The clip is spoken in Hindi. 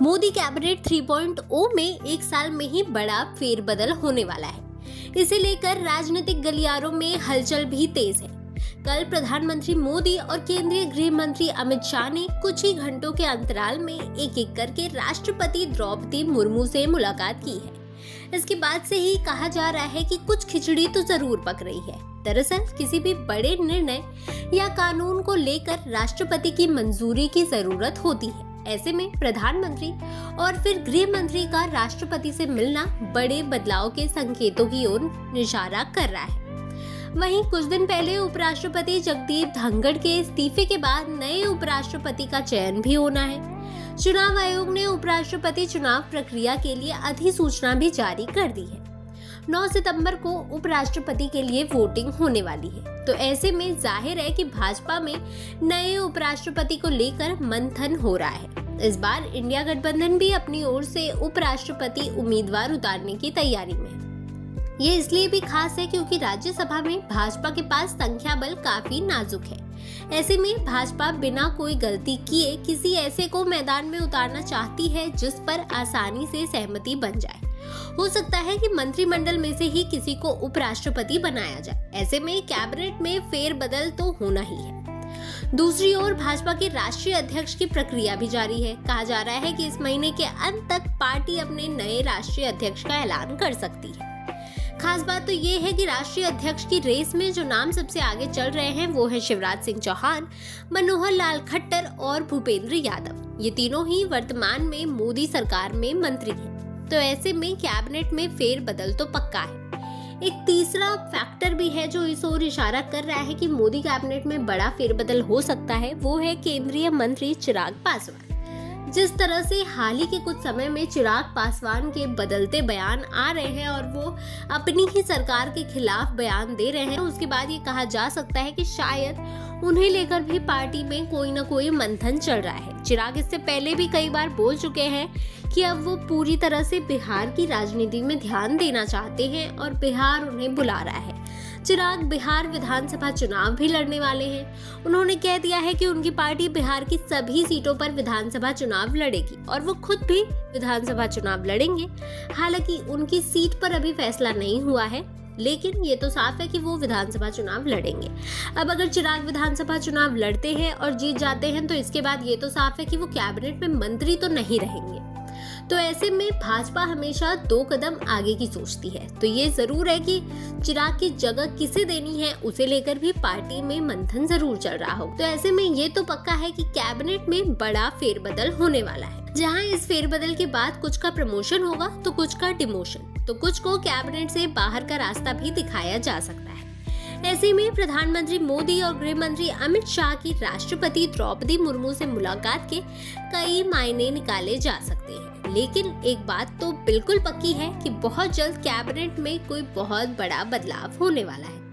मोदी कैबिनेट 3.0 में एक साल में ही बड़ा फेरबदल होने वाला है। इसे लेकर राजनीतिक गलियारों में हलचल भी तेज है। कल प्रधानमंत्री मोदी और केंद्रीय गृह मंत्री अमित शाह ने कुछ ही घंटों के अंतराल में एक एक करके राष्ट्रपति द्रौपदी मुर्मू से मुलाकात की है। इसके बाद से ही कहा जा रहा है कि कुछ खिचड़ी तो जरूर पक रही है। दरअसल किसी भी बड़े निर्णय या कानून को लेकर राष्ट्रपति की मंजूरी की जरूरत होती है। ऐसे में प्रधानमंत्री और फिर गृह मंत्री का राष्ट्रपति से मिलना बड़े बदलाव के संकेतों की ओर इशारा कर रहा है। वहीं कुछ दिन पहले उपराष्ट्रपति जगदीप धनखड़ के इस्तीफे के बाद नए उपराष्ट्रपति का चयन भी होना है। चुनाव आयोग ने उपराष्ट्रपति चुनाव प्रक्रिया के लिए अधिसूचना भी जारी कर दी है। 9 सितंबर को उपराष्ट्रपति के लिए वोटिंग होने वाली है। तो ऐसे में जाहिर है कि भाजपा में नए उपराष्ट्रपति को लेकर मंथन हो रहा है। इस बार इंडिया गठबंधन भी अपनी ओर से उपराष्ट्रपति उम्मीदवार उतारने की तैयारी में है। ये इसलिए भी खास है क्योंकि राज्यसभा में भाजपा के पास संख्या बल काफी नाजुक है। ऐसे में भाजपा बिना कोई गलती किए किसी ऐसे को मैदान में उतारना चाहती है जिस पर आसानी से सहमति बन जाए। हो सकता है कि मंत्रिमंडल में से ही किसी को उपराष्ट्रपति बनाया जाए। ऐसे में कैबिनेट में फेरबदल तो होना ही है। दूसरी ओर भाजपा के राष्ट्रीय अध्यक्ष की प्रक्रिया भी जारी है। कहा जा रहा है कि इस महीने के अंत तक पार्टी अपने नए राष्ट्रीय अध्यक्ष का ऐलान कर सकती है। खास बात तो ये है कि राष्ट्रीय अध्यक्ष की रेस में जो नाम सबसे आगे चल रहे हैं वो है शिवराज सिंह चौहान, मनोहर लाल खट्टर और भूपेंद्र यादव। ये तीनों ही वर्तमान में मोदी सरकार में मंत्री हैं। तो ऐसे में कैबिनेट में फेरबदल तो पक्का है। एक तीसरा फैक्टर भी है जो इस ओर इशारा कर रहा है कि मोदी कैबिनेट में बड़ा फेरबदल हो सकता है, वो है केंद्रीय मंत्री चिराग पासवान। जिस तरह से हाल ही के कुछ समय में चिराग पासवान के बदलते बयान आ रहे हैं और वो अपनी ही सरकार के खिलाफ बयान दे रहे हैं, उसके बाद ये कहा जा सकता है कि शायद उन्हें लेकर भी पार्टी में कोई ना कोई मंथन चल रहा है। चिराग इससे पहले भी कई बार बोल चुके हैं कि अब वो पूरी तरह से बिहार की राजनीति में ध्यान देना चाहते हैं और बिहार उन्हें बुला रहा है। चिराग बिहार विधानसभा चुनाव भी लड़ने वाले हैं। उन्होंने कह दिया है कि उनकी पार्टी बिहार की सभी सीटों पर विधानसभा चुनाव लड़ेगी और वो खुद भी विधानसभा चुनाव लड़ेंगे। हालांकि उनकी सीट पर अभी फैसला नहीं हुआ है, लेकिन ये तो साफ है कि वो विधानसभा चुनाव लड़ेंगे। अब अगर चिराग विधानसभा चुनाव लड़ते हैं और जीत जाते हैं तो इसके बाद ये तो साफ है कि वो कैबिनेट में मंत्री तो नहीं रहेंगे। तो ऐसे में भाजपा हमेशा 2 कदम आगे की सोचती है। तो ये जरूर है कि चिराग की जगह किसे देनी है उसे लेकर भी पार्टी में मंथन जरूर चल रहा हो। तो ऐसे में ये तो पक्का है कि कैबिनेट में बड़ा फेरबदल होने वाला है, जहां इस फेरबदल के बाद कुछ का प्रमोशन होगा तो कुछ का डिमोशन, तो कुछ को कैबिनेट से बाहर का रास्ता भी दिखाया जा सकता है। ऐसे में प्रधानमंत्री मोदी और गृह मंत्री अमित शाह की राष्ट्रपति द्रौपदी मुर्मू से मुलाकात के कई मायने निकाले जा सकते हैं। लेकिन एक बात तो बिल्कुल पक्की है कि बहुत जल्द कैबिनेट में कोई बहुत बड़ा बदलाव होने वाला है।